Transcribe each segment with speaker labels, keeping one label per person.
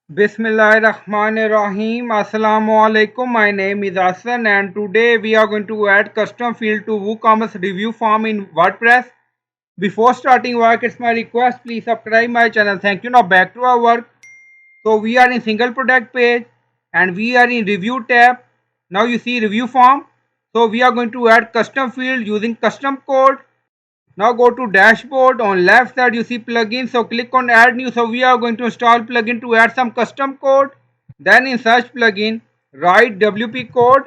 Speaker 1: Bismillahirrahmanirrahim. Assalamu alaikum. My name is Hassan and today we are going to add custom field to WooCommerce review form in WordPress. Before starting work, it's my request, please subscribe my channel. Thank you. Now back to our work. So we are in single product page and we are in review tab. Now you see review form. So we are going to add custom field using custom code. Now go to dashboard. On left side you see plugin. So click on add new. So we are going to install plugin to add some custom code. Then in search plugin write WP code.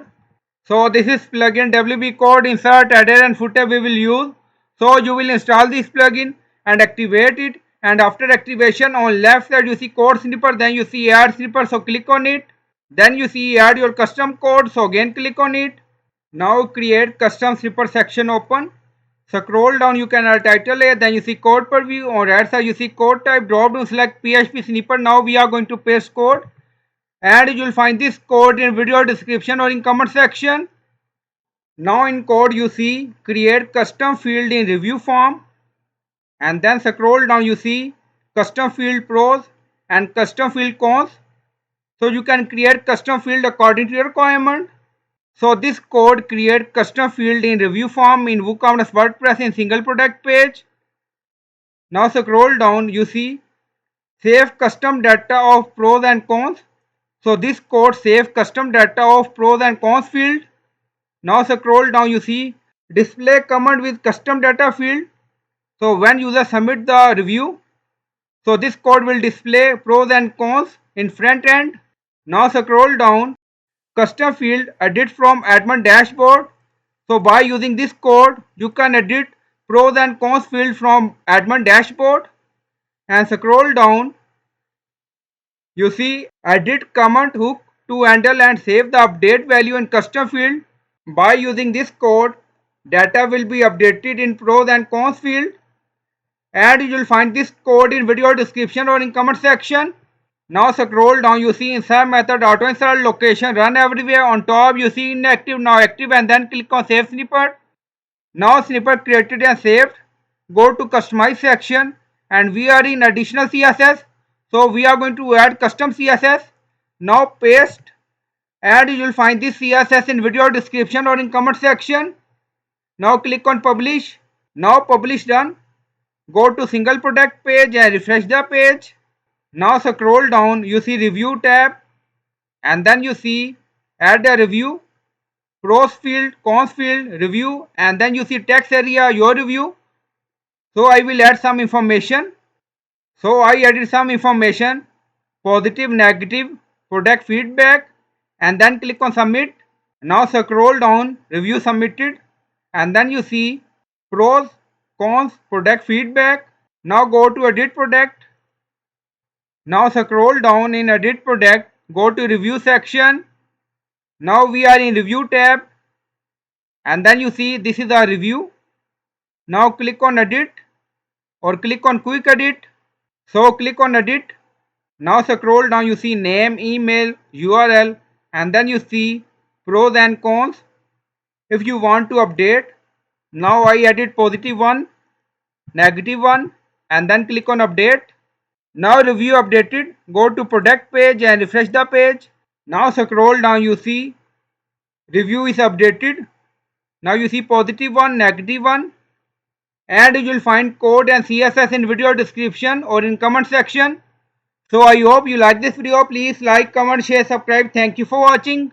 Speaker 1: So this is plugin WP code. Insert header and footer we will use. So you will install this plugin and activate it. And after activation on left side you see code snipper. Then you see add snipper. So click on it. Then you see add your custom code. So again click on it. Now create custom snipper section open. Scroll down, you can add title A, then you see code preview. On right side you see code type, drop down, select PHP snipper. Now we are going to paste code and you will find this code in video description or in comment section. Now in code you see create custom field in review form and then scroll down, you see custom field pros and custom field cons. So you can create custom field according to your requirement. So this code create custom field in review form in WooCommerce WordPress in single product page. Now scroll down, you see save custom data of pros and cons. So this code save custom data of pros and cons field. Now scroll down, you see display comment with custom data field. So when user submit the review, so this code will display pros and cons in front end. Now scroll down, custom field edit from admin dashboard. So by using this code you can edit pros and cons field from admin dashboard. And scroll down, you see edit comment hook to handle and save the update value in custom field. By using this code data will be updated in pros and cons field and you will find this code in video description or in comment section. Now scroll down, you see insert method auto insert location run everywhere. On top you see inactive, now active, and then click on save snippet. Now snippet created and saved. Go to customize section and we are in additional CSS. So we are going to add custom CSS. Now paste and you will find this CSS in video description or in comment section. Now click on publish. Now publish done. Go to single product page and refresh the page. Now scroll down, you see review tab and then you see add a review, pros field, cons field, review, and then you see text area, your review. So I will add some information. So I added some information, positive, negative, product feedback, and then click on submit. Now scroll down, review submitted, and then you see pros, cons, product feedback. Now go to edit product. Now scroll down in edit product, go to review section. Now we are in review tab and then you see this is our review. Now click on edit or click on quick edit. So click on edit. Now scroll down, you see name, email, URL, and then you see pros and cons. If you want to update, now I added positive one, negative one, and then click on update. Now review updated, go to product page and refresh the page. Now scroll down, you see review is updated. Now you see positive one, negative one, and you will find code and CSS in video description or in comment section. So I hope you like this video. Please like, comment, share, subscribe. Thank you for watching.